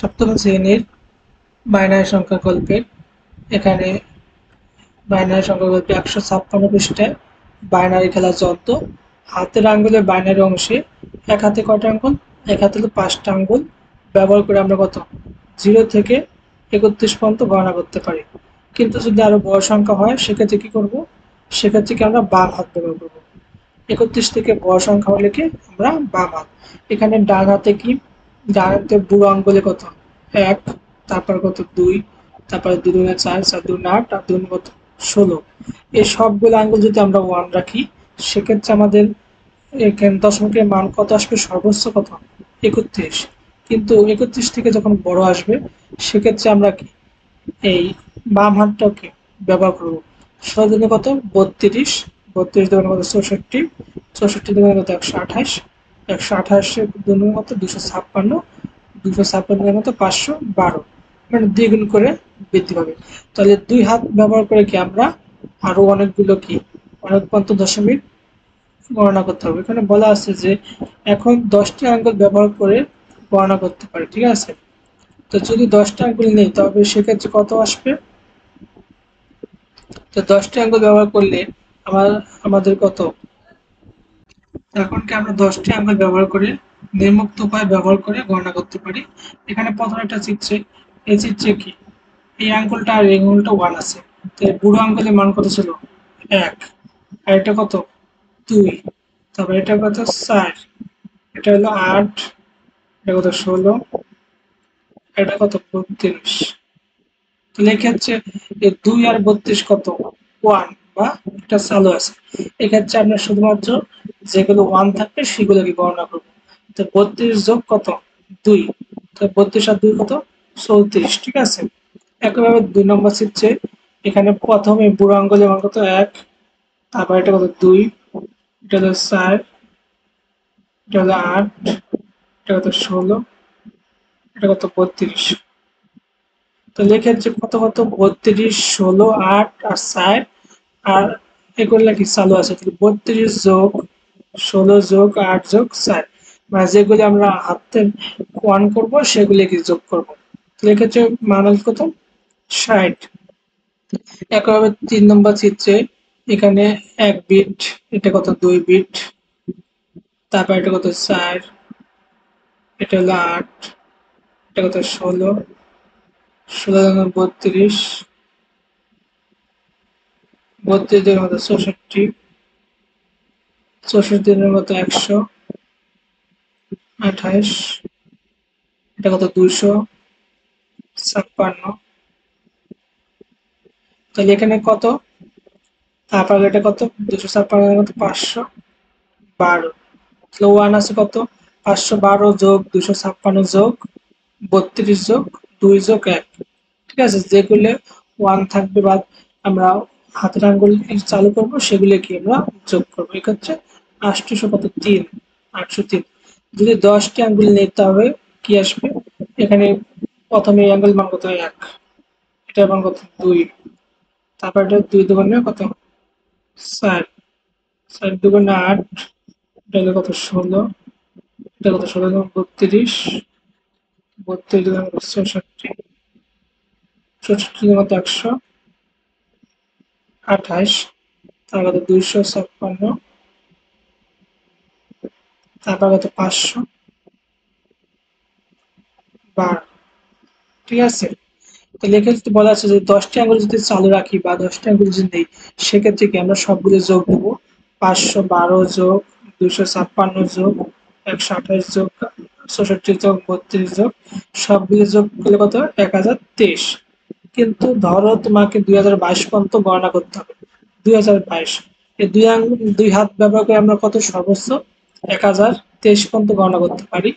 সপ্তম শ্রেণীর বাইনারি সংখ্যা গল্পের এখানে বাইনারি সংখ্যা গল্পে 156 পৃষ্ঠায় বাইনারি খেলা যন্ত্র। হাতের আঙ্গুলের বাইনারি অংশে এক হাতে কয়টা আঙ্গুল? এক হাতে 5টা আঙ্গুল ব্যবহার করে আমরা কত 0 থেকে 31 পর্যন্ত গণনা করতে পারি। কিন্তু যদি আরো বড় সংখ্যা হয় সেক্ষেত্রে কি করব? সেক্ষেত্রে কি আমরা বাম হাত ব্যবহার করব। 31 থেকে বড় সংখ্যা হলে কি আমরা বাম হাত। এখানে ডান হাতে কি, ডান হাতে বুড়ো আঙ্গুলে কত 1, তারপর কত 2, তারপরে 2 দুগুণে 4, 4 দুগুণে 8, আর 2 দুগুণে কত 16। এই সবগুলো আঙ্গুল যদি আমরা 1 রাখি সেক্ষেত্রে আমাদের এখানে দশমিকের মান কত আসবে? সর্বোচ্চ কত 31। কিন্তু 31 থেকে যখন বড় আসবে সেক্ষেত্রে আমরা কি এই বাম হাতটাকে ব্যবহার করব। 16 দুগুণে কত 32, 32 দুগুণে কত 64, 64 দুগুণে কত 128, 128 দুগুণে কত 256, 256 দুগুণে কত 512, মানে দ্বিগুণ করে বৃদ্ধি পাবে। তাহলে দুই হাত ব্যবহার করে কি আমরা আরো অনেকগুলো কি অনেক পর্যন্ত দশমিক গণনা করতে হবে। এখানে বলা আছে যে এখন 10টি আঙ্গুল ব্যবহার করে গণনা করতে পারে, ঠিক আছে। তো যদি 10টা আঙ্গুল নেই তবে সেক্ষেত্রে কত আসবে? তো 10টি আঙ্গুল ব্যবহার করলে আমাদের কত, এখন কি আমরা 10টি আঙ্গুল ব্যবহার করে নির্মুক্ত উপায় ব্যবহার করে গণনা করতে পারি। এখানে প্রথম একটা চিত্রে, এই চিত্রে কি এই আঙ্গুলটা আর এই আঙ্গুলটা 1 আছে, তো বুড়ো আঙ্গুলের মান কত ছিল 1, আর এটা কত 2, তারপর এটা কত 4, এটা হলো 8, এটা কত 16, এটা কত 32। তাহলে এক্ষেত্রে এই 2 আর 32 কত 1 বা এটা চালু আছে। এক্ষেত্রে আমরা শুধুমাত্র যেগুলো 1 থাকবে সেগুলোকে গণনা করব। তো 32 যোগ কত 2, তো 32 আর 2 কত 34, ঠিক আছে। একইভাবে 2 নম্বর চিত্রে এখানে প্রথমে বুড়ো আঙ্গুলের মান কত 1, তারপর এটা কত 2, এটা হলো 4, এটা হলো 8, এটা কত 16, এটা কত 32। তো এক্ষেত্রে কত কত 32, 16, 8 আর 4, আর এগুলো কি চালু আছে। তাহলে 32 যোগ 16 যোগ 8 যোগ 4, মানে যেগুলি আমরা হাতে ওয়ান করব সেগুলি কি যোগ করব। তাহলে এক্ষেত্রে মান হল কত 60। একইভাবে 3 নম্বর চিত্রে এখানে 1 বিট, এটা কত 2 বিট, তারপর এটা কত 4, এটা হলো 8, এটা কত 16, 16 32, 32 এর মতো 64, 64 এর মতো 128, এটা কত 256। তাহলে এখানে কত, তারপর এটা কত 256 এর মতো 512। তাহলে ওয়ান আছে কত 512 যোগ 256 যোগ 32 যোগ 2 যোগ 1, ঠিক আছে। যেগুলো ওয়ান থাকবে বা আমরা হাতের আঙ্গুল চালু করব সেগুলো কি আমরা যোগ করবো। এক্ষেত্রে 800 কত 3, 803। যদি 10টি আঙ্গুল নিতে হবে কি আসবে? এখানে প্রথমে এই আঙ্গুল মান কত 1, এটা মান কত 2, তারপর এটা 2 দুগুণে কত 4, 4 দুগুণে 8, এটা হলো কত 16, এটা কত 16 দুগুণ 32, 32 দুগুণ 64, 64 দুগুণ 128, তারপর কত 256, তারপর কত 512, ঠিক আছে। তাহলে এক্ষেত্রে বলা আছে যে 10টি আঙ্গুল যদি চালু রাখি বা 10টি আঙ্গুল যদি নেই সেক্ষেত্রে কি আমরা সবগুলো যোগ দেবো। 512 যোগ 256 যোগ 128 যোগ 64 যোগ 32 যোগ সবগুলো যোগ করলে কত 1023। কিন্তু ধরো তোমাকে 2022 পর্যন্ত গণনা করতে হবে। 2022 এই দুই হাত ব্যবহার করে আমরা কত সর্বোচ্চ 1023 পর্যন্ত গণনা করতে পারি।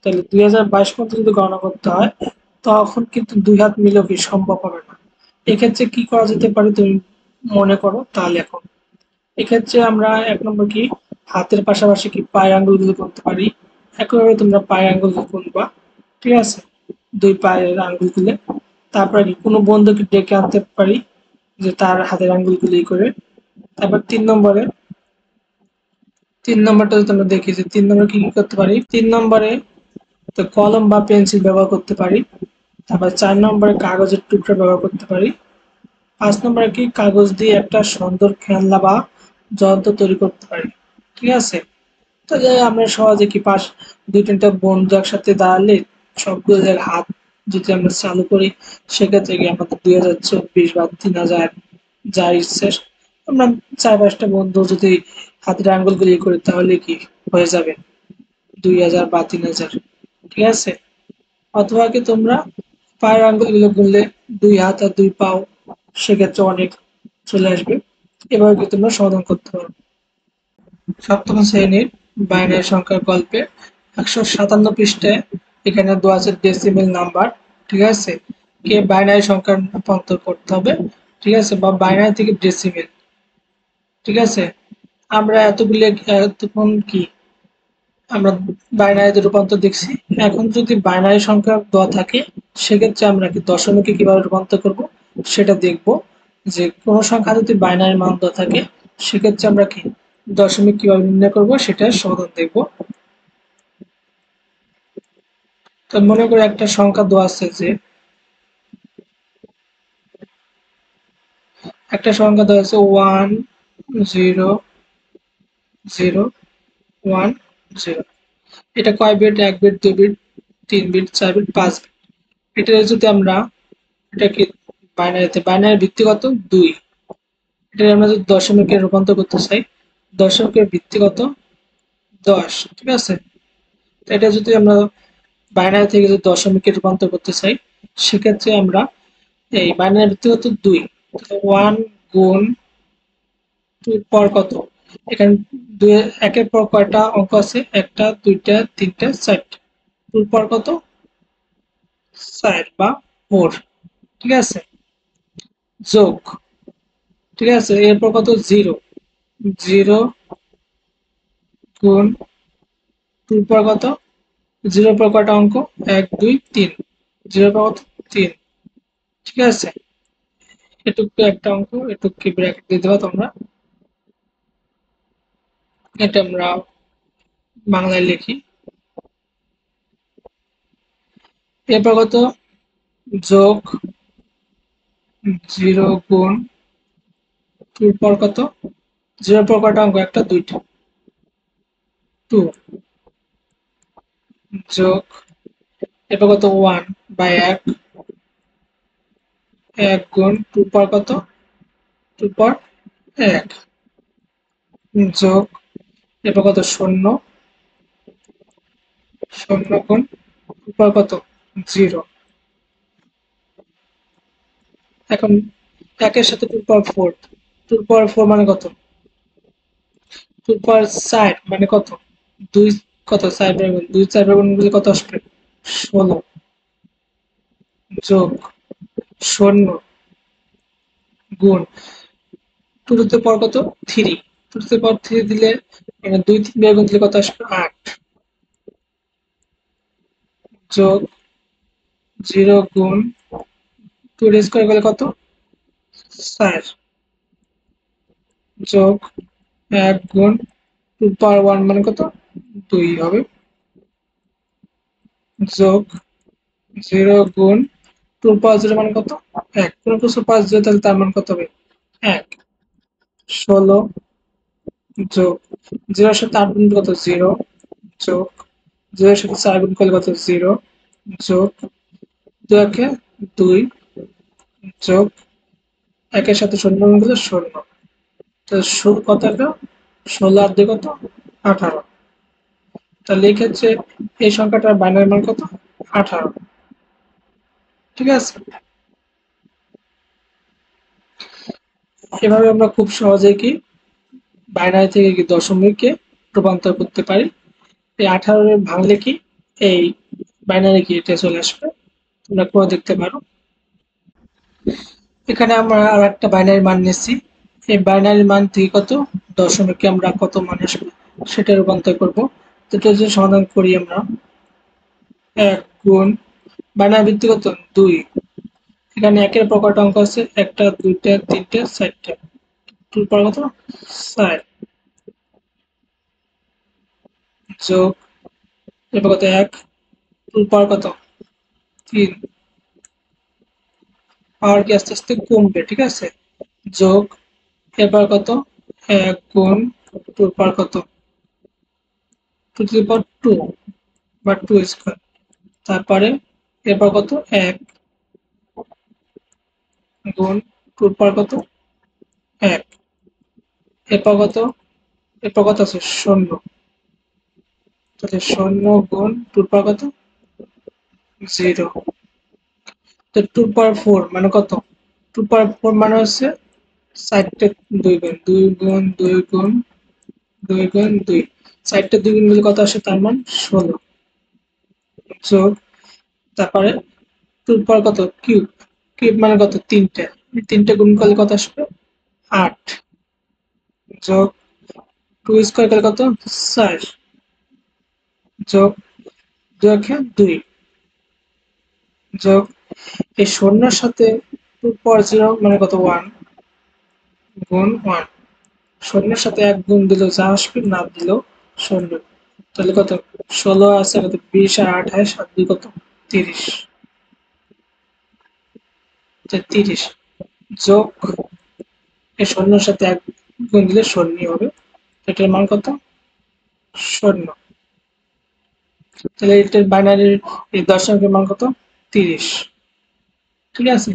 তাহলে 2022 পর্যন্ত যদি গণনা করতে হয় তখন কিন্তু দুই হাত মিলেও কি সম্ভব হবে না। এক্ষেত্রে কি করা যেতে পারে তুমি মনে করো তাহলে। এখন এক্ষেত্রে আমরা 1 নম্বর কি হাতের পাশাপাশি কি পায়ের আঙ্গুলগুলো করতে পারি। একইভাবে তোমরা পায়ের আঙ্গুলগুলো গুনবা, ঠিক আছে, দুই পায়ের আঙ্গুলগুলো। তারপরে কি কোনো বন্ধুকে ডেকে আনতে পারি যে তার হাতের আঙ্গুলগুলি করে। তারপর 3 নম্বরটা তোমরা দেখি যে 3 নম্বরে কি কি করতে পারি। 3 নম্বরে তো কলম বা পেন্সিল ব্যবহার করতে পারি। তারপর 4 নম্বরে কাগজের টুকরা ব্যবহার করতে পারি। 5 নম্বরে কি কাগজ দিয়ে একটা সুন্দর খেলনা বা যন্ত্র তৈরি করতে পারি। ঠিক আছে? তো যাই আমরা সহজে কি পাশ 2-3টা বন্ধু একসাথে দাঁড়ালে সবগুলো জায়গায় হাত যদি আমরা চালু করি সেক্ষেত্রে কি আমাদের 2024 বা 3000 যা ইচ্ছে আমরা 4-5টা বন্ধু যদি হাতের আঙ্গুলগুলো করি তাহলে কি হয়ে যাবে 2000 বা 3000। ঠিক আছে? অথবা কি তোমরা পায়ের আঙ্গুলগুলো গুনলে 2 হাত আর 2 পাও সেক্ষেত্রে অনেক চলে আসবে। এভাবে কি তোমরা সমাধান করতে পারো। সপ্তম শ্রেণীর বাইনারি সংখ্যার গল্পে 157 পৃষ্ঠায় এখানে দেওয়া আছে ডেসিমেল নাম্বার। ঠিক আছে? কে বাইনারি সংখ্যার রূপান্তর করতে হবে। ঠিক আছে? বা বাইনারি থেকে ডেসিমেল। ঠিক আছে? আমরা এতক্ষণ কি আমরা বাইনারিতে রূপান্তর দেখছি। এখন যদি বাইনারি সংখ্যা দেওয়া থাকে সেক্ষেত্রে আমরা কি দশমিকে কিভাবে রূপান্তর করব সেটা দেখব। যে কোনো সংখ্যা যদি বাইনারি মান দেওয়া থাকে সেক্ষেত্রে আমরা কি দশমিক কিভাবে নির্ণয় করব সেটার সমাধান দেখব। তো মনে করে একটা সংখ্যা দেওয়া আছে যে একটা সংখ্যা দেওয়া আছে 10010। এটা কয় bit? 1 bit, 2 bit, 3 bit, 4 bit, 5 bit. এটা যদি আমরা এটা কি বাইনারি ভিত্তি কত 2। এটা আমরা যদি দশমিকে রূপান্তর করতে চাই দশমিকের ভিত্তি কত 10। ঠিক আছে? এটা যদি আমরা বাইনারি থেকে যদি দশমিকে রূপান্তর করতে চাই সেক্ষেত্রে আমরা এই বাইনারি ভিত্তি কত 2। 1 গুণ 2 এর পর কত এখানে 2 একের পর কয়টা অঙ্ক আছে? একটা, দুইটা, তিনটা, চারটা। 2 এর পর কত 4 বা 4। ঠিক আছে? যোগ। ঠিক আছে? এরপর কত 0। 0 গুণ 2 এর পর কত 0 এর পর কয়টা অঙ্ক? 1 2 3। 0 এর পর কত 3। ঠিক আছে? এটুকু একটা অঙ্ক, এটুকু ব্র্যাকেট দিয়ে দেবা তোমরা। এটা আমরা বাংলায় লিখি। এরপর কত যোগ 0 গুণ 2 এর পর কত 0 এর পর কয়টা অঙ্ক? একটা, দুইটা। 2 যোগ এরপর কত 1 বাই 1। 1 গুণ 2 এর পর কত 2 এর পর 1 যোগ এরপর কত 0। 0 গুণ 2 এর পর কত 0। এখন 1 এর সাথে 2 এর পাওয়ার 4। 2 এর পাওয়ার 4 মানে কত? 2 এর পাওয়ার 4 মানে কত? 2 কত 4 বাই গুণ 2 4 বাই গুণ করলে কত আসবে? 16 যোগ 0 গুণ 2 টু দ্য পাওয়ার কত 3। 2 টু দ্য পাওয়ার 3 দিলে মানে 2 3 বাই গুণ দিলে কত আসবে? 8 যোগ 0 গুণ 2 এর স্কয়ার করলে কত? 4 যোগ 1 গুণ 2 পাওয়ার 1 মানে কত? 2 হবে। যোগ 0 গুণ 2 পাওয়ার 0 মানে কত? 1। কোন কিছু পাওয়ার 0 তাহলে তার মান কত হবে? 1। 16 যোগ 0 এর সাথে 8 গুণ কত? 0 যোগ 0 এর সাথে 4 গুণ করলে কত? 0 যোগ 2 একে 2 যোগ 1 এর সাথে 0 গুণ করলে 0। তো কত একটা 16 আর 2 কত? 18। তাহলে এই ক্ষেত্রে এই সংখ্যাটার বাইনারি মান কত? 18। ঠিক আছে? এভাবে আমরা খুব সহজেই কি বাইনারি থেকে কি দশমিকে রূপান্তর করতে পারি। এই 18 এর ভাঙলে কি এই বাইনারি কি এটা চলে আসবে। তোমরা করে দেখতে পারো। এখানে আমরা আর একটা বাইনারি মান নিচ্ছি। এই বাইনারি মান থেকে কত দশমিকে আমরা কত মান আসবে সেটা রূপান্তর করব। তো এটা যদি সমাধান করি আমরা 1 গুণ বাইনারি ভিত্তি কত 2। এখানে একের পর কয়টা অঙ্ক আছে? একটা, দুইটা, তিনটা, চারটা। 2 এর পর কত 4 যোগ এরপর কত 1 টুর পাওয়ার কত? 3। পাওয়ার কি আস্তে আস্তে কমবে, ঠিক আছে। যোগ এবার কত? 1 গুণ টুর পাওয়ার কত? টু টু দি পাওয়ার 2 বা 2 স্কয়ার। তারপরে এরপর কত? 1 গুণ টুর পাওয়ার কত? 1। এরপর কত? এরপর কত আছে? 0। তাহলে 0 গুণ টুর পাওয়ার কত? 0। তো টু পাওয়ার 4 মানে কত? টু পাওয়ার 4 মানে হচ্ছে 4টে 2 গুণ 2 গুণ 2 গুণ 2 গুণ 2। 4টে 2 গুণ দিলে কত আসে? তার মান 16। যোগ তারপরে টুর পাওয়ার কত? কিউব। কিউব মানে কত? 3টে। এই 3টে গুণ করলে কত আসবে? 8। যোগ 2 স্কয়ার করলে কত? 4। যোগ 2 2 যোগ এই শূন্যর সাথে 2 পাওয়ার 0 মানে কত? 1 গুণ 1। শূন্যের সাথে 1 গুণ দিলেও যা আসবে, না দিলেও 0। তাহলে কত? 16 আছে কত? 20 আর 28 আর 2 কত? 30। 30 যোগ এই শূন্যর সাথে 1 গুণ দিলে শূন্যই হবে। এটার মান কত? 0। তাহলে এটার বাইনারির এই দশমিকের মান কত? 30। ঠিক আছে,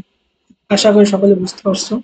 আশা করি সকলে বুঝতে পারছো।